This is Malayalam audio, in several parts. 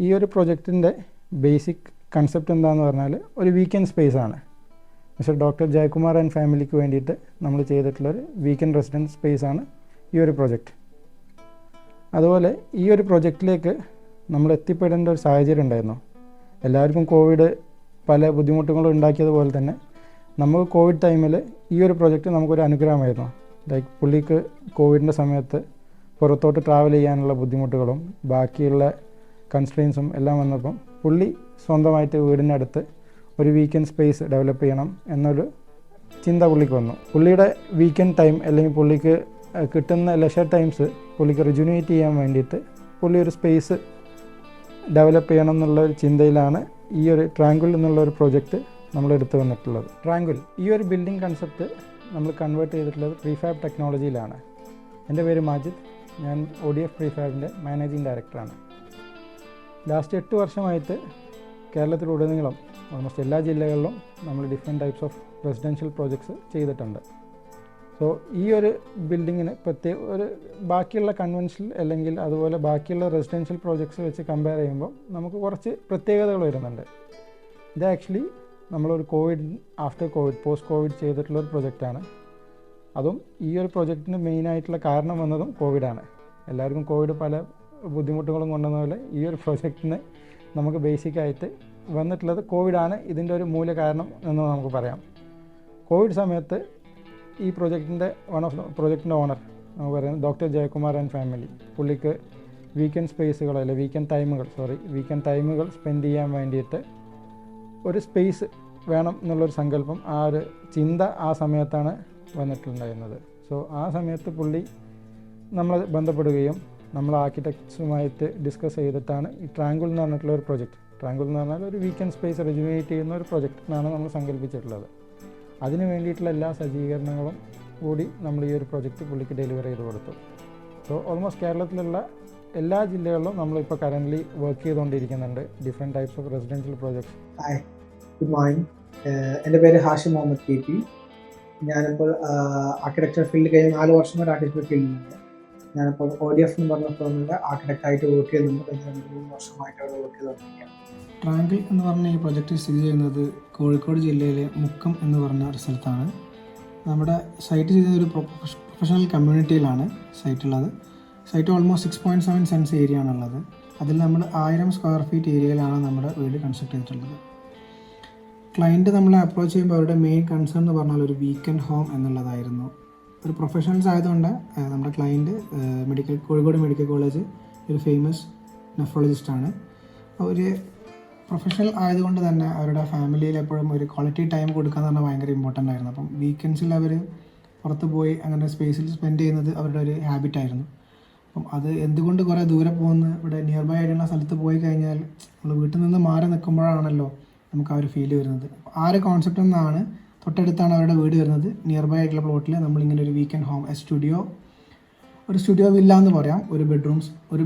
ഈ ഒരു പ്രൊജക്റ്റിൻ്റെ ബേസിക് കൺസെപ്റ്റ് എന്താണെന്ന് പറഞ്ഞാൽ ഒരു വീക്കെൻഡ് സ്പേസ് ആണ്. മിസ്റ്റർ ഡോക്ടർ ജയകുമാർ ആൻഡ് ഫാമിലിക്ക് വേണ്ടിയിട്ട് നമ്മൾ ചെയ്തിട്ടുള്ളൊരു വീക്കെൻഡ് റെസിഡൻസ് സ്പേസ് ആണ് ഈ ഒരു പ്രൊജക്റ്റ്. അതുപോലെ ഈ ഒരു പ്രൊജക്റ്റിലേക്ക് നമ്മൾ എത്തിപ്പെടേണ്ട ഒരു സാഹചര്യം ഉണ്ടായിരുന്നു. എല്ലാവർക്കും കോവിഡ് പല ബുദ്ധിമുട്ടുകളും ഉണ്ടാക്കിയതുപോലെ തന്നെ നമുക്ക് കോവിഡ് ടൈമിൽ ഈ ഒരു പ്രൊജക്റ്റ് നമുക്കൊരു അനുഗ്രഹമായിരുന്നു. ലൈക്ക് പുള്ളിക്ക് കോവിഡിൻ്റെ സമയത്ത് പുറത്തോട്ട് ട്രാവൽ ചെയ്യാനുള്ള ബുദ്ധിമുട്ടുകളും ബാക്കിയുള്ള കൺസ്ട്രെയിൻസും എല്ലാം വന്നപ്പം പുള്ളി സ്വന്തമായിട്ട് വീടിനടുത്ത് ഒരു വീക്കെൻഡ് സ്പേസ് ഡെവലപ്പ് ചെയ്യണം എന്നൊരു ചിന്ത പുള്ളിക്ക് വന്നു. പുള്ളിയുടെ വീക്കെൻഡ് ടൈം അല്ലെങ്കിൽ പുള്ളിക്ക് കിട്ടുന്ന ലെഷർ ടൈംസ് പുള്ളിക്ക് റിജുനേറ്റ് ചെയ്യാൻ വേണ്ടിയിട്ട് പുള്ളി ഒരു സ്പേസ് ഡെവലപ്പ് ചെയ്യണം എന്നുള്ള ഒരു ചിന്തയിലാണ് ഈ ഒരു ട്രാങ്കിൾ എന്നുള്ള ഒരു പ്രോജക്റ്റ് നമ്മൾ എടുത്തു വന്നിട്ടുള്ളത്. ട്രാങ്കിൾ ഈ ഒരു ബിൽഡിംഗ് കൺസെപ്റ്റ് നമ്മൾ കൺവേർട്ട് ചെയ്തിട്ടുള്ളത് പ്രീഫാബ് ടെക്നോളജിയിലാണ്. എൻ്റെ പേര് മാജിദ്, ഞാൻ ODF പ്രീഫാബിൻ്റെ മാനേജിങ് ഡയറക്ടറാണ്. ലാസ്റ്റ് 8 വർഷമായിട്ട് കേരളത്തിലുടനീളം ഓൾമോസ്റ്റ് എല്ലാ ജില്ലകളിലും നമ്മൾ different types of residential projects ചെയ്തിട്ടുണ്ട്. സോ ഈ ഒരു ബിൽഡിങ്ങിന് ഒരു ബാക്കിയുള്ള കൺവെൻഷണൽ അല്ലെങ്കിൽ അതുപോലെ ബാക്കിയുള്ള റെസിഡൻഷ്യൽ പ്രോജക്ട്സ് വെച്ച് കമ്പയർ ചെയ്യുമ്പോൾ നമുക്ക് കുറച്ച് പ്രത്യേകതകൾ വരുന്നുണ്ട്. ഇത് ആക്ച്വലി നമ്മളൊരു ആഫ്റ്റർ കോവിഡ് പോസ്റ്റ് കോവിഡ് ചെയ്തിട്ടുള്ളൊരു പ്രൊജക്റ്റാണ്. അതും ഈ ഒരു പ്രൊജക്റ്റിന് മെയിനായിട്ടുള്ള കാരണം വന്നതും കോവിഡാണ്. എല്ലാവർക്കും കോവിഡ് പല ബുദ്ധിമുട്ടുകളും കൊണ്ടുവന്ന പോലെ ഈ ഒരു പ്രൊജക്റ്റിന് നമുക്ക് ബേസിക്കായിട്ട് വന്നിട്ടുള്ളത് കോവിഡാണ് ഇതിൻ്റെ ഒരു മൂല കാരണം എന്ന് നമുക്ക് പറയാം. കോവിഡ് സമയത്ത് ഈ പ്രൊജക്റ്റിൻ്റെ പ്രൊജക്റ്റിൻ്റെ ഓണർ നമുക്ക് പറയുന്നത് ഡോക്ടർ ജയകുമാർ ആൻഡ് ഫാമിലി. പുള്ളിക്ക് വീക്കെൻഡ് സ്പേസുകൾ അല്ലെങ്കിൽ വീക്കെൻഡ് ടൈമുകൾ സ്പെൻഡ് ചെയ്യാൻ വേണ്ടിയിട്ട് ഒരു സ്പേസ് വേണം എന്നുള്ളൊരു സങ്കല്പം, ആ ഒരു ചിന്ത ആ സമയത്താണ് വന്നിട്ടുണ്ടായിരുന്നത്. സോ ആ സമയത്ത് പുള്ളി നമ്മളെ ബന്ധപ്പെടുകയും നമ്മൾ ആർക്കിടെക്ട്സുമായിട്ട് ഡിസ്കസ് ചെയ്തിട്ടാണ് ഈ ട്രാങ്കിൾ എന്ന് പറഞ്ഞിട്ടുള്ള ഒരു പ്രൊജക്റ്റ്. ട്രാങ്കിൾ എന്ന് പറഞ്ഞാൽ ഒരു വീക്കെൻഡ് സ്പേസ് റിജുനേറ്റ് ചെയ്യുന്ന ഒരു പ്രൊജക്റ്റ് എന്നാണ് നമ്മൾ സങ്കല്പിച്ചിട്ടുള്ളത്. അതിന് വേണ്ടിയിട്ടുള്ള എല്ലാ സജ്ജീകരണങ്ങളും കൂടി നമ്മൾ ഈ ഒരു പ്രൊജക്റ്റ് പുള്ളിക്ക് ഡെലിവർ ചെയ്ത് കൊടുത്തു. സോ ഓൾമോസ്റ്റ് കേരളത്തിലുള്ള എല്ലാ ജില്ലകളിലും നമ്മളിപ്പോൾ കറൻ്റ്ലി വർക്ക് ചെയ്തുകൊണ്ടിരിക്കുന്നുണ്ട് different types of residential projects. Hi, good morning. എൻ്റെ പേര് ഹാഷിം മുഹമ്മദ് KP. ഞാനിപ്പോൾ ആർക്കിടെക്ചർ ഫീൽഡ് കഴിഞ്ഞ് 4 വർഷം വരെ ആർക്കിടെക്ചർ ഫീൽഡിലുണ്ട്. ഞാനിപ്പോൾ ODF എന്ന് പറഞ്ഞ ഫേമിൻ്റെ ആർക്കിടെക്റ്റായിട്ട് വർക്ക് ചെയ്യുന്നുണ്ട്. കഴിഞ്ഞ 2-3 വർഷമായിട്ട് അവിടെ വർക്ക് ചെയ്തുകൊണ്ടിരിക്കുകയാണ്. ട്രാങ്കിൾ എന്ന് പറഞ്ഞ ഈ പ്രൊജക്റ്റ് സ്ഥിതി ചെയ്യുന്നത് കോഴിക്കോട് ജില്ലയിലെ മുക്കം എന്ന് പറഞ്ഞ ഒരു സ്ഥലത്താണ്. നമ്മുടെ സൈറ്റ് ചെയ്യുന്ന ഒരു പ്രൊഫഷണൽ കമ്മ്യൂണിറ്റിയിലാണ് സൈറ്റുള്ളത്. സൈറ്റ് ഓൾമോസ്റ്റ് 6.7 സെൻസ് ഏരിയ ആണുള്ളത്. അതിൽ നമ്മൾ 1000 സ്ക്വയർ ഫീറ്റ് ഏരിയയിലാണ് നമ്മുടെ വീട് കൺസ്ട്രക്ട് ചെയ്തിട്ടുള്ളത്. ക്ലയൻറ്റ് നമ്മളെ അപ്രോച്ച് ചെയ്യുമ്പോൾ അവരുടെ മെയിൻ കൺസേൺ എന്ന് പറഞ്ഞാൽ ഒരു വീക്കെൻഡ് ഹോം എന്നുള്ളതായിരുന്നു. ഒരു പ്രൊഫഷണൽസ് ആയതുകൊണ്ട് നമ്മുടെ ക്ലയൻറ്റ് കോഴിക്കോട് മെഡിക്കൽ കോളേജ് ഒരു ഫേമസ് നെഫ്രോളജിസ്റ്റാണ്. അവർ പ്രൊഫഷണൽ ആയതുകൊണ്ട് തന്നെ അവരുടെ ഫാമിലിയിൽ എപ്പോഴും ഒരു ക്വാളിറ്റി ടൈം കൊടുക്കുക എന്ന് പറഞ്ഞാൽ ഭയങ്കര ഇമ്പോർട്ടൻ്റ് ആയിരുന്നു. അപ്പം വീക്കെൻഡ്സിൽ അവർ പുറത്ത് പോയി അങ്ങനെ സ്പേസിൽ സ്പെൻഡ് ചെയ്യുന്നത് അവരുടെ ഒരു ഹാബിറ്റായിരുന്നു. അപ്പം അത് എന്തുകൊണ്ട് കുറേ ദൂരെ പോകുന്ന ഇവിടെ നിയർ ബൈ ആയിട്ടുള്ള സ്ഥലത്ത് പോയി കഴിഞ്ഞാൽ നമ്മൾ വീട്ടിൽ നിന്ന് മാറി നിൽക്കുമ്പോഴാണല്ലോ നമുക്ക് ആ ഒരു ഫീൽ വരുന്നത്. ആ ഒരു കോൺസെപ്റ്റിൽ നിന്നാണ് തൊട്ടടുത്താണ് അവരുടെ വീട് വരുന്നത്. നിയർ ബൈ ആയിട്ടുള്ള പ്ലോട്ടിൽ നമ്മളിങ്ങനെ ഒരു വീക്കെൻഡ് ഹോം ഒരു സ്റ്റുഡിയോ വില്ല എന്ന് പറയാം. ഒരു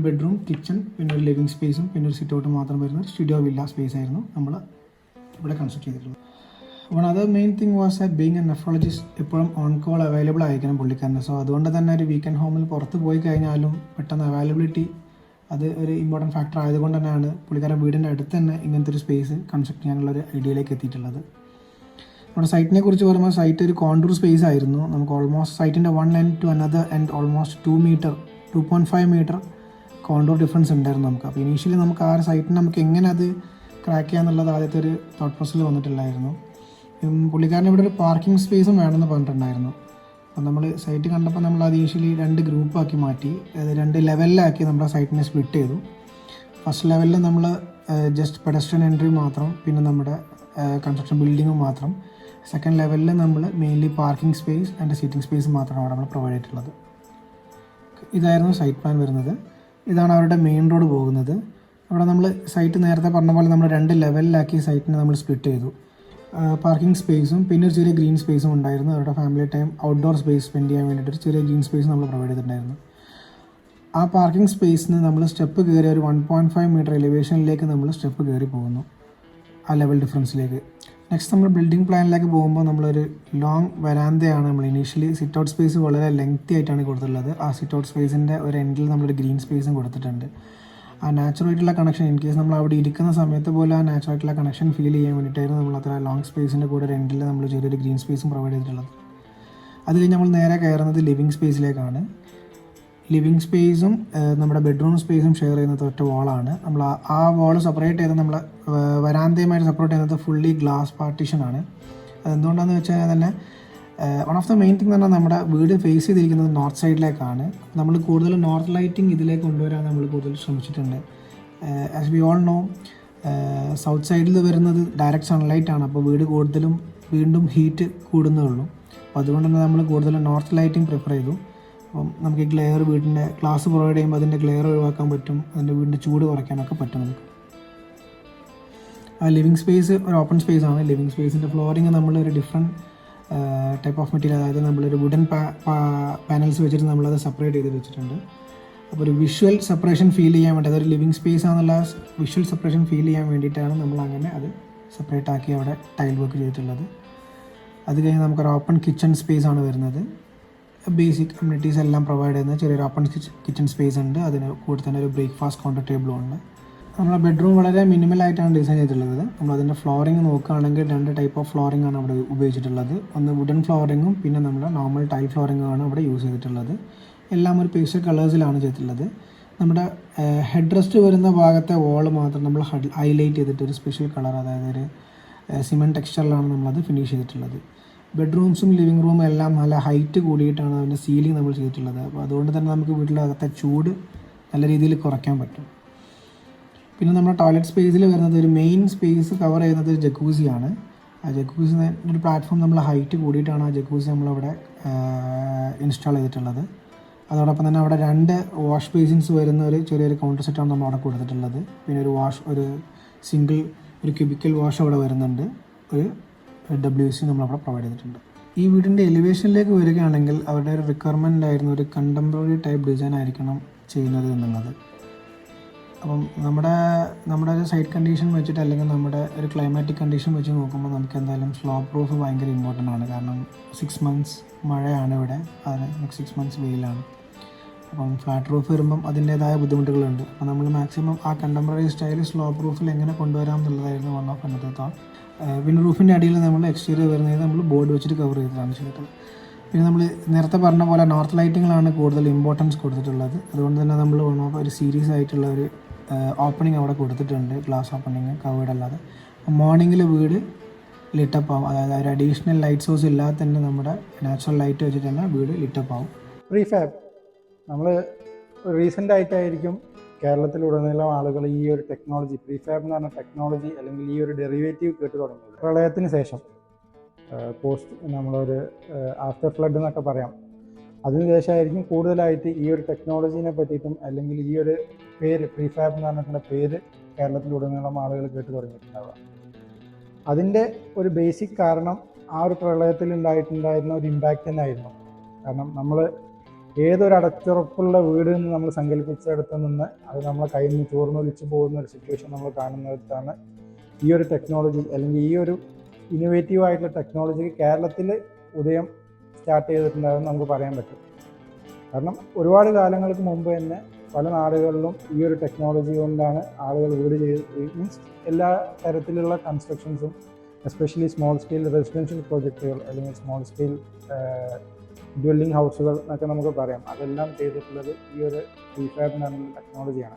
ബെഡ്റൂം കിച്ചൺ, പിന്നെ ഒരു ലിവിങ് സ്പേസും പിന്നെ ഒരു സിറ്റ് ഔട്ട് മാത്രം വരുന്ന സ്റ്റുഡിയോ വില്ല സ്പേസ് ആയിരുന്നു നമ്മൾ ഇവിടെ കൺസ്ട്രക്ട് ചെയ്തിട്ടുള്ളത്. അപ്പോൾ അത് main thing was that being A nephrologist എപ്പോഴും ഓൺ കോൾ അവൈലബിൾ ആയിരിക്കണം പുള്ളിക്കാരന്. സോ അതുകൊണ്ട് തന്നെ ഒരു വീക്കെൻഡ് ഹോമിൽ പുറത്ത് പോയി കഴിഞ്ഞാലും പെട്ടെന്ന് അവൈലബിലിറ്റി അത് ഒരു ഇമ്പോർട്ടൻറ്റ് ഫാക്ടർ ആയതുകൊണ്ട് തന്നെയാണ് പുള്ളിക്കാരൻ വീടിൻ്റെ അടുത്ത് തന്നെ ഇങ്ങനത്തെ ഒരു സ്പേസ് കൺസ്ട്രക്ട് ചെയ്യാനുള്ള ഒരു ഐഡിയയിലേക്ക് എത്തിയിട്ടുള്ളത്. നമ്മുടെ സൈറ്റിനെ കുറിച്ച് പറയുമ്പോൾ സൈറ്റ് ഒരു കോണ്ടൂർ സ്പേസ് ആയിരുന്നു. നമുക്ക് ഓൾമോസ്റ്റ് സൈറ്റിൻ്റെ 1 end to another end almost 2.5 metre contour difference ഉണ്ടായിരുന്നു നമുക്ക്. അപ്പോൾ ഇനീഷ്യലി നമുക്ക് ആ ഒരു സൈറ്റിന് നമുക്ക് എങ്ങനെ അത് ക്രാക്ക് ചെയ്യാന്നുള്ളത് ആദ്യത്തെ ഒരു തോട്ട് പ്രോസസ്സിൽ വന്നിട്ടില്ലായിരുന്നു. പുള്ളിക്കാരൻ ഇവിടെ ഒരു പാർക്കിംഗ് സ്പേസും വേണമെന്ന് പറഞ്ഞിട്ടുണ്ടായിരുന്നു. അപ്പോൾ നമ്മൾ സൈറ്റ് കണ്ടപ്പോൾ നമ്മൾ അത് ഇനീഷ്യലി 2 ഗ്രൂപ്പാക്കി മാറ്റി, അതായത് 2 ലെവലിലാക്കി നമ്മുടെ സൈറ്റിനെ സ്പ്ലിറ്റ് ചെയ്തു. ഫസ്റ്റ് ലെവലിൽ നമ്മൾ ജസ്റ്റ് പെഡസ്ട്രിയൻ എൻട്രി മാത്രം, പിന്നെ നമ്മുടെ കൺസ്ട്രക്ഷൻ ബിൽഡിങ്ങും മാത്രം. സെക്കൻഡ് ലെവലിൽ നമ്മൾ mainly parking space and seating space മാത്രമാണ് അവിടെ നമ്മൾ പ്രൊവൈഡ് ചെയ്തിട്ടുള്ളത്. ഇതായിരുന്നു സൈറ്റ് പ്ലാൻ വരുന്നത്. ഇതാണ് അവരുടെ മെയിൻ റോഡ് പോകുന്നത്. അവിടെ നമ്മൾ സൈറ്റ് നേരത്തെ പറഞ്ഞ പോലെ നമ്മൾ 2 ലെവലിലാക്കി സൈറ്റിനെ നമ്മൾ സ്പ്ലിറ്റ് ചെയ്തു. പാർക്കിംഗ് സ്പേസും പിന്നെ ഒരു ചെറിയ ഗ്രീൻ സ്പേസും ഉണ്ടായിരുന്നു. അവരുടെ family time outdoor space spend ചെയ്യാൻ വേണ്ടിയിട്ട് ഒരു ചെറിയ ഗ്രീൻ സ്പേസ് നമ്മൾ പ്രൊവൈഡ് ചെയ്തിട്ടുണ്ടായിരുന്നു. ആ പാർക്കിംഗ് സ്പേസിന് നമ്മൾ സ്റ്റെപ്പ് കയറി ഒരു 1.5 മീറ്റർ എലിവേഷനിലേക്ക് നമ്മൾ സ്റ്റെപ്പ് കയറി പോകുന്നു ആ ലെവൽ ഡിഫറൻസിലേക്ക്. നെക്സ്റ്റ് നമ്മൾ ബിൽഡിംഗ് പ്ലാനിലേക്ക് പോകുമ്പോൾ നമ്മളൊരു ലോങ് വരാന്തയാണ് നമ്മൾ ഇനീഷ്യലി സിറ്റ് ഔട്ട് സ്പേസ് വളരെ ലെങ്തി ആയിട്ടാണ് കൊടുത്തിട്ടുള്ളത്. ആ സിറ്റ് ഔട്ട് സ്പേസിൻ്റെ ഒരു എൻഡിൽ നമ്മളൊരു ഗ്രീൻ സ്പേസും കൊടുത്തിട്ടുണ്ട്. ആ നാച്ചുറായിട്ടുള്ള കണക്ഷൻ ഇൻ കേസ് നമ്മൾ അവിടെ ഇരിക്കുന്ന സമയത്ത് പോലും ആ നാച്ചുറായിട്ടുള്ള കണക്ഷൻ ഫീൽ ചെയ്യാൻ വേണ്ടിയിട്ടായിരുന്നു നമ്മൾ അത്ര ലോങ് സ്പേസിൻ്റെ കൂടെ രണ്ടിൽ നമ്മൾ ചെറിയൊരു ഗ്രീൻ സ്പേസും പ്രൊവൈഡ് ചെയ്തിട്ടുള്ളത്. അത് കഴിഞ്ഞ് നമ്മൾ നേരെ കയറുന്നത് ലിവിങ് സ്പേസിലേക്കാണ്. ലിവിങ് സ്പേസും നമ്മുടെ ബെഡ്റൂം സ്പേസും ഷെയർ ചെയ്യുന്നത് ഒറ്റ വാളാണ്. നമ്മൾ ആ വാൾ സെപ്പറേറ്റ് ചെയ്ത് നമ്മൾ വരാന്തയുമായിട്ട് സെപ്പറേറ്റ് ചെയ്യുന്നത് ഫുള്ളി ഗ്ലാസ് പാർട്ടീഷനാണ്. അതെന്തുകൊണ്ടാണെന്ന് വെച്ചാൽ തന്നെ one of the main thing എന്ന് പറഞ്ഞാൽ നമ്മുടെ വീട് ഫേസ് ചെയ്തിരിക്കുന്നത് നോർത്ത് സൈഡിലേക്കാണ്. നമ്മൾ കൂടുതൽ നോർത്ത് ലൈറ്റിംഗ് ഇതിലേക്ക് കൊണ്ടുവരാൻ നമ്മൾ കൂടുതൽ ശ്രമിച്ചിട്ടുണ്ട്. As we all no south സൈഡിൽ വരുന്നത് ഡയറക്റ്റ് സൺലൈറ്റാണ്. അപ്പോൾ വീട് കൂടുതലും വീണ്ടും ഹീറ്റ് കൂടുന്നേ ഉള്ളൂ. അപ്പോൾ അതുകൊണ്ട് തന്നെ നമ്മൾ കൂടുതലും നോർത്ത് ലൈറ്റിംഗ് പ്രിഫർ ചെയ്തു. അപ്പം നമുക്ക് ഈ ഗ്ലെയർ വീടിൻ്റെ ഗ്ലാസ് പ്രൊവൈഡ് ചെയ്യുമ്പോൾ അതിൻ്റെ ഗ്ലെയർ ഒഴിവാക്കാൻ പറ്റും, അതിൻ്റെ വീടിൻ്റെ ചൂട് കുറയ്ക്കാനൊക്കെ പറ്റും നമുക്ക്. ആ ലിവിങ് സ്പേസ് ഒരു ഓപ്പൺ സ്പേസ് ആണ്. ലിവിങ് സ്പേസിൻ്റെ ഫ്ലോറിങ് നമ്മളൊരു ഡിഫറെൻറ്റ് ടൈപ്പ് ഓഫ് മെറ്റീരിയൽ, അതായത് നമ്മളൊരു വുഡൻ പാനൽസ് വെച്ചിട്ട് നമ്മളത് സെപ്പറേറ്റ് ചെയ്ത് വെച്ചിട്ടുണ്ട്. അപ്പോൾ ഒരു വിഷ്വൽ സെപ്പറേഷൻ ഫീൽ ചെയ്യാൻ വേണ്ടി, അതൊരു ലിവിങ് സ്പേസ് ആണെന്നുള്ള വിഷ്വൽ സെപ്പറേഷൻ ഫീൽ ചെയ്യാൻ വേണ്ടിയിട്ടാണ് നമ്മൾ അങ്ങനെ അത് സെപ്പറേറ്റ് ആക്കി അവിടെ ടൈൽ വർക്ക് ചെയ്തിട്ടുള്ളത്. അത് കഴിഞ്ഞ് നമുക്കൊരു ഓപ്പൺ കിച്ചൺ സ്പേസ് ആണ് വരുന്നത്. ബേസിക് അമ്യൂണിറ്റീസ് എല്ലാം പ്രൊവൈഡ് ചെയ്യുന്ന ചെറിയൊരു ഓപ്പൺ കിച്ചൺ സ്പേസ് ഉണ്ട്. അതിന് കൂടെ തന്നെ ഒരു ബ്രേക്ക്ഫാസ്റ്റ് കൗണ്ടർ ടേബിളും ഉണ്ട്. നമ്മുടെ ബെഡ്റൂം വളരെ മിനിമലായിട്ടാണ് ഡിസൈൻ ചെയ്തിട്ടുള്ളത്. നമ്മളതിൻ്റെ ഫ്ലോറിങ് നോക്കുകയാണെങ്കിൽ 2 ടൈപ്പ് ഓഫ് ഫ്ലോറിംഗ് ആണ് അവിടെ ഉപയോഗിച്ചിട്ടുള്ളത്. ഒന്ന് വുഡൻ ഫ്ലോറിങ്ങും പിന്നെ നമ്മുടെ നോർമൽ ടൈൽ ഫ്ലോറിങ്ങുമാണ് അവിടെ യൂസ് ചെയ്തിട്ടുള്ളത്. എല്ലാം ഒരു പേസ്റ്റൽ കളേഴ്സിലാണ് ചെയ്തിട്ടുള്ളത്. നമ്മുടെ ഹെഡ് റെസ്റ്റ് വരുന്ന ഭാഗത്തെ വാൾ മാത്രം നമ്മൾ ഹൈലൈറ്റ് ചെയ്തിട്ട് ഒരു സ്പെഷ്യൽ കളർ, അതായത് ഒരു സിമെൻറ്റ് ടെക്സ്ചറിലാണ് നമ്മളത് ഫിനിഷ് ചെയ്തിട്ടുള്ളത്. ബെഡ്റൂംസും ലിവിങ് റൂമും എല്ലാം നല്ല ഹൈറ്റ് കൂടിയിട്ടാണ് അതിൻ്റെ സീലിംഗ് നമ്മൾ ചെയ്തിട്ടുള്ളത്. അപ്പോൾ അതുകൊണ്ട് തന്നെ നമുക്ക് വീട്ടിലകത്തെ ചൂട് നല്ല രീതിയിൽ കുറയ്ക്കാൻ പറ്റും. പിന്നെ നമ്മുടെ ടോയ്ലറ്റ് സ്പേസിൽ വരുന്നത് ഒരു മെയിൻ സ്പേസ് കവർ ചെയ്യുന്നത് ഒരു ജക്കൂസിയാണ്. ആ ജക്കൂസി ഒരു പ്ലാറ്റ്ഫോം നമ്മൾ ഹൈറ്റ് കൂടിയിട്ടാണ് ആ ജക്കൂസി നമ്മളവിടെ ഇൻസ്റ്റാൾ ചെയ്തിട്ടുള്ളത്. അതോടൊപ്പം തന്നെ അവിടെ 2 വാഷ് ബേസിൻസ് വരുന്ന ഒരു ചെറിയൊരു കൗണ്ടർ സെറ്റാണ് നമ്മൾ അവിടെ കൊടുത്തിട്ടുള്ളത്. പിന്നെ ഒരു സിംഗിൾ ഒരു ക്യൂബിക്കൽ വാഷ് അവിടെ വരുന്നുണ്ട്. ഒരു WC നമ്മളവിടെ പ്രൊവൈഡ് ചെയ്തിട്ടുണ്ട്. ഈ വീടിൻ്റെ എലിവേഷനിലേക്ക് വരികയാണെങ്കിൽ അവരുടെ ഒരു റിക്വയർമെൻ്റ് ആയിരുന്നു ഒരു കണ്ടംപററി ടൈപ്പ് ഡിസൈൻ ആയിരിക്കണം ചെയ്യുന്നത് എന്നുള്ളത്. അപ്പം നമ്മുടെ ഒരു സൈറ്റ് കണ്ടീഷൻ വെച്ചിട്ട് അല്ലെങ്കിൽ നമ്മുടെ ഒരു ക്ലൈമാറ്റിക് കണ്ടീഷൻ വെച്ച് നോക്കുമ്പോൾ നമുക്ക് എന്തായാലും സ്ലോപ്പ് പ്രൂഫ് ഭയങ്കര ഇമ്പോർട്ടൻ്റ് ആണ്. കാരണം 6 months മഴയാണ് ഇവിടെ, അതിന് നെക്സ്റ്റ് 6 months വെയിലാണ്. അപ്പം ഫ്ലാറ്റ് റൂഫ് വരുമ്പം അതിൻ്റേതായ ബുദ്ധിമുട്ടുകളുണ്ട്. അപ്പോൾ നമ്മൾ മാക്സിമം ആ കണ്ടംപററി സ്റ്റൈൽ സ്ലോപ്പ് പ്രൂഫിൽ എങ്ങനെ കൊണ്ടുവരാം എന്നുള്ളതായിരുന്നു വൺ ഓഫ് അന്നത്തെ തോട്ട്. പിന്നെ റൂഫിൻ്റെ അടിയിൽ നമ്മൾ എക്സ്റ്റീരിയർ വരുന്നത് നമ്മൾ ബോർഡ് വെച്ചിട്ട് കവർ ചെയ്തിട്ടാണ് ചെയ്തിട്ടുള്ളത്. പിന്നെ നമ്മൾ നേരത്തെ പറഞ്ഞ പോലെ നോർത്ത് ലൈറ്റിങ്ങിലാണ് കൂടുതൽ ഇമ്പോർട്ടൻസ് കൊടുത്തിട്ടുള്ളത്. അതുകൊണ്ട് തന്നെ നമ്മൾ ഒരു സീരീസ് ആയിട്ടുള്ള ഒരു ഓപ്പണിംഗ് അവിടെ കൊടുത്തിട്ടുണ്ട്, ഗ്ലാസ് ഓപ്പണിങ് കവേർഡ് അല്ലാതെ. മോർണിംഗിൽ വീട് ലിറ്റപ്പ് ആവും, അതായത് ഒരു അഡീഷണൽ ലൈറ്റ് സോഴ്സ് ഇല്ലാതെ തന്നെ നമ്മുടെ നാച്ചുറൽ ലൈറ്റ് വെച്ചിട്ട് തന്നെ വീട് ലിറ്റപ്പ് ആവും. പ്രീഫാബ് നമ്മൾ റീസെൻ്റ് ആയിട്ടായിരിക്കും കേരളത്തിലുടനീളം ആളുകൾ ഈ ഒരു ടെക്നോളജി, പ്രീഫാബ് എന്ന് പറഞ്ഞ ടെക്നോളജി അല്ലെങ്കിൽ ഈ ഒരു ഡെറിവേറ്റീവ് കേട്ട് തുടങ്ങിയത്. പ്രളയത്തിന് ശേഷം പോസ്റ്റ് നമ്മളൊരു ആഫ്റ്റർ ഫ്ലഡ് എന്നൊക്കെ പറയാം, അതിനുശേഷമായിരിക്കും കൂടുതലായിട്ട് ഈ ഒരു ടെക്നോളജീനെ പറ്റിയിട്ടും അല്ലെങ്കിൽ ഈ ഒരു പേര് പ്രീഫാബ് എന്ന് പറഞ്ഞിട്ടുള്ള പേര് കേരളത്തിലുടനീളം ആളുകൾ കേട്ട് തുടങ്ങിയിട്ടുണ്ടാവുക. അതിൻ്റെ ഒരു ബേസിക് കാരണം ആ ഒരു പ്രളയത്തിൽ ഉണ്ടായിട്ടുണ്ടായിരുന്ന ഒരു ഇമ്പാക്റ്റ് തന്നെ ആയിരുന്നു. കാരണം നമ്മൾ ഏതൊരു അടച്ചുറപ്പുള്ള വീട് എന്ന് നമ്മൾ സങ്കല്പിച്ചെടുത്ത് നിന്ന് അത് നമ്മളെ കയ്യിൽ നിന്ന് ചോർന്നൊലിച്ച് പോകുന്ന ഒരു സിറ്റുവേഷൻ നമ്മൾ കാണുന്നിടത്താണ് ഈ ഒരു ടെക്നോളജി അല്ലെങ്കിൽ ഈ ഒരു ഇന്നോവേറ്റീവ് ആയിട്ടുള്ള ടെക്നോളജി കേരളത്തിൽ ഉദയം സ്റ്റാർട്ട് ചെയ്തിട്ടുണ്ടാകുമെന്ന് നമുക്ക് പറയാൻ പറ്റും. കാരണം ഒരുപാട് കാലങ്ങൾക്ക് മുമ്പ് തന്നെ പല നാടുകളിലും ഈ ഒരു ടെക്നോളജി കൊണ്ടാണ് ആളുകൾ വീട് മീൻസ് എല്ലാ തരത്തിലുള്ള കൺസ്ട്രക്ഷൻസും, എസ്പെഷ്യലി സ്മോൾ സ്കെയിൽ റെസിഡൻഷ്യൽ പ്രോജക്റ്റുകൾ അല്ലെങ്കിൽ സ്മോൾ സ്കെയിൽ ഡ്വെല്ലിംഗ് ഹൗസുകൾ എന്നൊക്കെ നമുക്ക് പറയാം, അതെല്ലാം ചെയ്തിട്ടുള്ളത് ഈ ഒരു പ്രീഫാബ് എന്ന് പറയുന്ന ടെക്നോളജിയാണ്.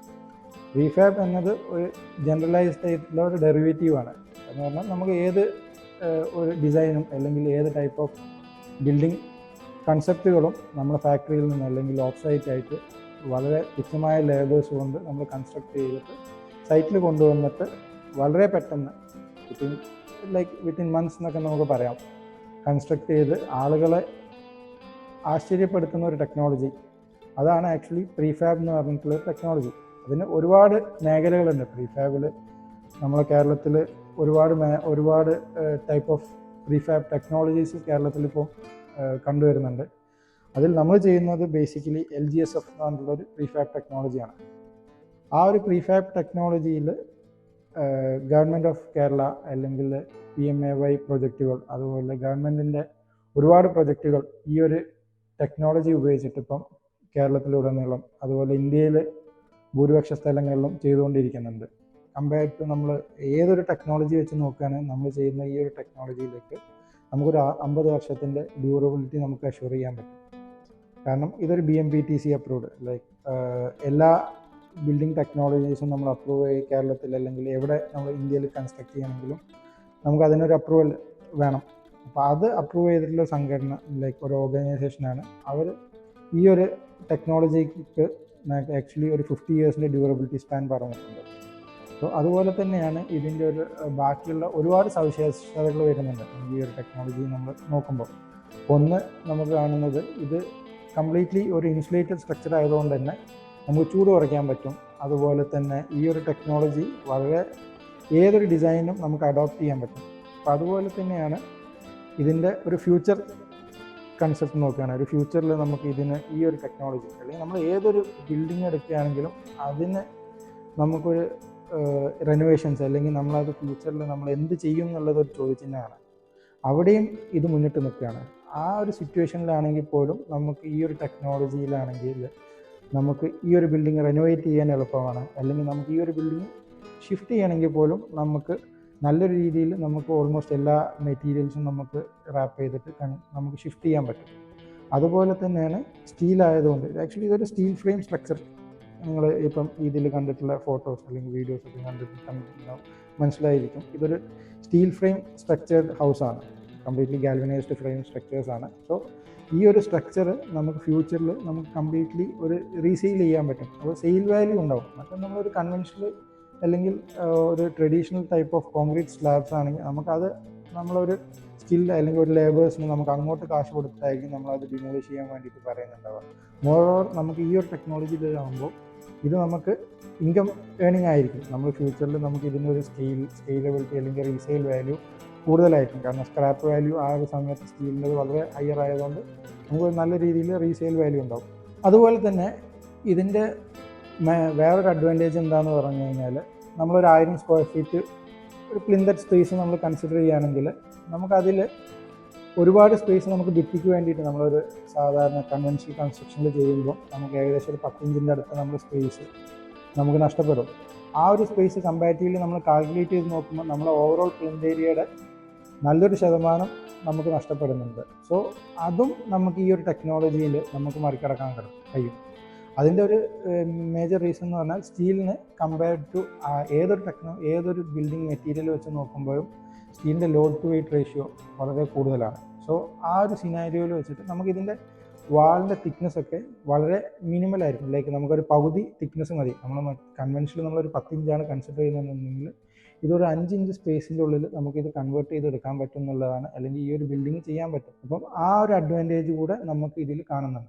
പ്രീഫാബ് എന്നത് ഒരു ജനറലൈസ്ഡ് ആയിട്ടുള്ള ഒരു ഡെറിവേറ്റീവാണ്. എന്ന് പറഞ്ഞാൽ നമുക്ക് ഏത് ഒരു ഡിസൈനും അല്ലെങ്കിൽ ഏത് ടൈപ്പ് ഓഫ് ബിൽഡിംഗ് കൺസെപ്റ്റുകളും നമ്മുടെ ഫാക്ടറിയിൽ നിന്ന് അല്ലെങ്കിൽ ഓഫ് സൈറ്റ് ആയിട്ട് വളരെ തുച്ഛമായ ലേബേഴ്സ് കൊണ്ട് നമ്മൾ കൺസ്ട്രക്ട് ചെയ്തിട്ട് സൈറ്റിൽ കൊണ്ടുവന്നിട്ട് വളരെ പെട്ടെന്ന് വിത്തിൻ മന്ത്സ് എന്നൊക്കെ നമുക്ക് പറയാം കൺസ്ട്രക്ട് ചെയ്ത് ആളുകളെ ആശ്ചര്യപ്പെടുത്തുന്ന ഒരു ടെക്നോളജി, അതാണ് ആക്ച്വലി പ്രീഫാബ് എന്ന് പറഞ്ഞിട്ടുള്ള ടെക്നോളജി. അതിന് ഒരുപാട് മേഖലകളുണ്ട് പ്രീഫാബിൽ. നമ്മളെ കേരളത്തിൽ ഒരുപാട് ടൈപ്പ് ഓഫ് പ്രീഫാബ് ടെക്നോളജീസ് കേരളത്തിലിപ്പോൾ കണ്ടുവരുന്നുണ്ട്. അതിൽ നമ്മൾ ചെയ്യുന്നത് ബേസിക്കലി LGSF എന്ന് പറഞ്ഞിട്ടുള്ളൊരു പ്രീഫാബ് ടെക്നോളജിയാണ്. ആ ഒരു പ്രീഫാബ് ടെക്നോളജിയിൽ ഗവൺമെൻറ് ഓഫ് കേരള അല്ലെങ്കിൽ PMAY പ്രൊജക്റ്റുകൾ, അതുപോലെ ഗവൺമെൻറ്റിൻ്റെ ഒരുപാട് പ്രൊജക്റ്റുകൾ ഈ ഒരു ടെക്നോളജി ഉപയോഗിച്ചിട്ട് ഇപ്പം കേരളത്തിലുടനീളം അതുപോലെ ഇന്ത്യയിൽ ഭൂരിപക്ഷ സ്ഥലങ്ങളിലും ചെയ്തുകൊണ്ടിരിക്കുന്നുണ്ട്. കമ്പയർഡ് ടു നമ്മൾ ഏതൊരു ടെക്നോളജി വെച്ച് നോക്കുകയാണെങ്കിൽ നമ്മൾ ചെയ്യുന്ന ഈ ഒരു ടെക്നോളജിയിലേക്ക് നമുക്കൊരു 50 വർഷത്തിൻ്റെ ഡ്യൂറബിലിറ്റി നമുക്ക് അഷ്യൂർ ചെയ്യാൻ പറ്റും. കാരണം ഇതൊരു BMPTC അപ്രൂവ്ഡ്, ലൈക്ക് എല്ലാ ബിൽഡിംഗ് ടെക്നോളജീസും നമ്മൾ അപ്രൂവ് ചെയ്യും. കേരളത്തിൽ അല്ലെങ്കിൽ എവിടെ നമ്മൾ ഇന്ത്യയിൽ കൺസ്ട്രക്ട് ചെയ്യണമെങ്കിലും നമുക്ക് അതിനൊരു അപ്രൂവൽ വേണം. അപ്പോൾ അത് അപ്രൂവ് ചെയ്തിട്ടുള്ള സംഘടന, ലൈക്ക് ഒരു ഓർഗനൈസേഷനാണ്. അവർ ഈ ഒരു ടെക്നോളജിക്ക് ആക്ച്വലി ഒരു 50 ഇയേഴ്സിൻ്റെ ഡ്യൂറബിലിറ്റി സ്പാൻ പറഞ്ഞിട്ടുണ്ട്. സോ അതുപോലെ തന്നെയാണ് ഇതിൻ്റെ ഒരു ബാക്കിയുള്ള ഒരുപാട് സവിശേഷതകൾ വരുന്നുണ്ട് ഈ ഒരു ടെക്നോളജി നമ്മൾ നോക്കുമ്പോൾ. ഒന്ന് നമുക്ക് കാണുന്നത് ഇത് കംപ്ലീറ്റ്ലി ഒരു ഇൻസുലേറ്റഡ് സ്ട്രക്ചർ ആയതുകൊണ്ട് തന്നെ നമുക്ക് ചൂട് കുറയ്ക്കാൻ പറ്റും. അതുപോലെ തന്നെ ഈ ഒരു ടെക്നോളജി വളരെ ഏതൊരു ഡിസൈനും നമുക്ക് അഡോപ്റ്റ് ചെയ്യാൻ പറ്റും. അപ്പോൾ അതുപോലെ തന്നെയാണ് ഇതിൻ്റെ ഒരു ഫ്യൂച്ചർ കൺസെപ്റ്റ് നോക്കുകയാണ്. ഒരു ഫ്യൂച്ചറിൽ നമുക്ക് ഇതിന് ഈ ഒരു ടെക്നോളജി അല്ലെങ്കിൽ നമ്മൾ ഏതൊരു ബിൽഡിംഗ് എടുക്കുകയാണെങ്കിലും അതിന് നമുക്കൊരു റെനോവേഷൻസ് അല്ലെങ്കിൽ നമ്മളത് ഫ്യൂച്ചറിൽ നമ്മൾ എന്ത് ചെയ്യും എന്നുള്ളത് ഒരു ചോദ്യചിഹ്നമാണ്. അവിടെയും ഇത് മുന്നിട്ട് നിൽക്കുകയാണ്. ആ ഒരു സിറ്റുവേഷനിലാണെങ്കിൽ പോലും നമുക്ക് ഈ ഒരു ടെക്നോളജിയിലാണെങ്കിൽ നമുക്ക് ഈ ഒരു ബിൽഡിംഗ് റെനോവേറ്റ് ചെയ്യാൻ എളുപ്പമാണ്. അല്ലെങ്കിൽ നമുക്ക് ഈ ഒരു ബിൽഡിംഗ് ഷിഫ്റ്റ് ചെയ്യണമെങ്കിൽ പോലും നമുക്ക് നല്ലൊരു രീതിയിൽ നമുക്ക് ഓൾമോസ്റ്റ് എല്ലാ മെറ്റീരിയൽസും നമുക്ക് റാപ്പ് ചെയ്തിട്ട് നമുക്ക് ഷിഫ്റ്റ് ചെയ്യാൻ പറ്റും. അതുപോലെ തന്നെയാണ് സ്റ്റീലായതുകൊണ്ട് ആക്ച്വലി ഇതൊരു സ്റ്റീൽ ഫ്രെയിം സ്ട്രക്ചർ. നിങ്ങൾ ഇപ്പം ഇതിൽ കണ്ടിട്ടുള്ള ഫോട്ടോസ് അല്ലെങ്കിൽ വീഡിയോസ് ഒക്കെ കണ്ടിട്ടുണ്ടാവും, മനസ്സിലായിരിക്കും. ഇതൊരു സ്റ്റീൽ ഫ്രെയിം സ്ട്രക്ചേർഡ് ഹൗസാണ്, കംപ്ലീറ്റ്ലി ഗാൽവനൈസ്ഡ് ഫ്രെയിം സ്ട്രക്ചേഴ്സാണ്. സോ ഈ ഒരു സ്ട്രക്ചർ നമുക്ക് ഫ്യൂച്ചറിൽ നമുക്ക് കംപ്ലീറ്റ്ലി ഒരു റീസെയിൽ ചെയ്യാൻ പറ്റും. അപ്പോൾ സെയിൽ വാല്യൂ ഉണ്ടാവും. മറ്റേ നമ്മളൊരു കൺവെൻഷണൽ അല്ലെങ്കിൽ ഒരു traditional type of concrete slabs ആണെങ്കിൽ നമുക്കത് നമ്മളൊരു സ്കിൽ അല്ലെങ്കിൽ ഒരു ലേബേഴ്സിന് നമുക്ക് അങ്ങോട്ട് കാശ് കൊടുത്തായിരിക്കും നമ്മളത് ഡിമോളിഷ് ചെയ്യാൻ വേണ്ടിയിട്ട് പറയുന്നുണ്ടാവുക. മോറോവർ നമുക്ക് ഈ ഒരു ടെക്നോളജിയിലാകുമ്പോൾ ഇത് നമുക്ക് ഇൻകം ഏണിംഗ് ആയിരിക്കും. നമ്മൾ ഫ്യൂച്ചറിൽ നമുക്ക് ഇതിൻ്റെ ഒരു സ്കെയിലബിലിറ്റി അല്ലെങ്കിൽ റീസെയിൽ വാല്യൂ കൂടുതലായിരിക്കും. കാരണം സ്ക്രാപ്പ് വാല്യൂ ആ ഒരു സമയത്ത് സ്റ്റീലിൻ്റെ വളരെ ഹയർ ആയതുകൊണ്ട് നമുക്ക് നല്ല രീതിയിൽ റീസെയിൽ വാല്യൂ ഉണ്ടാവും. അതുപോലെ തന്നെ ഇതിൻ്റെ വേറൊരു അഡ്വാൻറ്റേജ് എന്താണെന്ന് പറഞ്ഞു കഴിഞ്ഞാൽ നമ്മളൊരു 1000 സ്ക്വയർ ഫീറ്റ് ഒരു പ്ലിന്തഡ് സ്പേസ് നമ്മൾ കൺസിഡർ ചെയ്യുകയാണെങ്കിൽ നമുക്കതിൽ ഒരുപാട് സ്പേസ് നമുക്ക് ഭിത്തിക്ക് വേണ്ടിയിട്ട് നമ്മളൊരു സാധാരണ കൺവെൻഷണൽ കൺസ്ട്രക്ഷനിൽ ചെയ്യുമ്പോൾ നമുക്ക് ഏകദേശം ഒരു 10 ഇഞ്ചിൻ്റെ അടുത്ത് നമ്മൾ സ്പേസ് നമുക്ക് നഷ്ടപ്പെടും. ആ ഒരു സ്പേസ് കമ്പാരിറ്റീവ്ലി നമ്മൾ കാൽക്കുലേറ്റ് ചെയ്ത് നോക്കുമ്പോൾ നമ്മളെ ഓവറോൾ പ്ലിന്ത് ഏരിയയുടെ നല്ലൊരു ശതമാനം നമുക്ക് നഷ്ടപ്പെടുന്നുണ്ട്. സോ അതും നമുക്ക് ഈ ഒരു ടെക്നോളജിയിൽ നമുക്ക് മറികടക്കാൻ കഴിയും. അതിൻ്റെ ഒരു മേജർ റീസൺ എന്ന് പറഞ്ഞാൽ സ്റ്റീലിന് കമ്പയർഡ് ടു ഏതൊരു ബിൽഡിംഗ് മെറ്റീരിയൽ വെച്ച് നോക്കുമ്പോഴും സ്റ്റീലിൻ്റെ ലോഡ് ടു വെയിറ്റ് റേഷ്യോ വളരെ കൂടുതലാണ്. സോ ആ ഒരു സിനാരിയോയിൽ വെച്ചിട്ട് നമുക്കിതിൻ്റെ വാളിൻ്റെ തിക്നെസ് ഒക്കെ വളരെ മിനിമൽ ആയിരിക്കും. ലൈക്ക് നമുക്കൊരു പകുതി തിക്നെസ് മതി. നമ്മൾ കൺവെൻഷനിൽ നമ്മളൊരു 10 ഇഞ്ചാണ് കൺസിഡർ ചെയ്യുന്നതെന്നുണ്ടെങ്കിൽ ഇതൊരു 5 ഇഞ്ച് സ്പേസിൻ്റെ ഉള്ളിൽ നമുക്കിത് കൺവേർട്ട് ചെയ്തെടുക്കാൻ പറ്റും എന്നുള്ളതാണ്, അല്ലെങ്കിൽ ഈ ഒരു ബിൽഡിംഗ് ചെയ്യാൻ പറ്റും. അപ്പം ആ ഒരു അഡ്വാൻറ്റേജ് കൂടെ നമുക്ക് ഇതിൽ കാണുന്നുണ്ട്.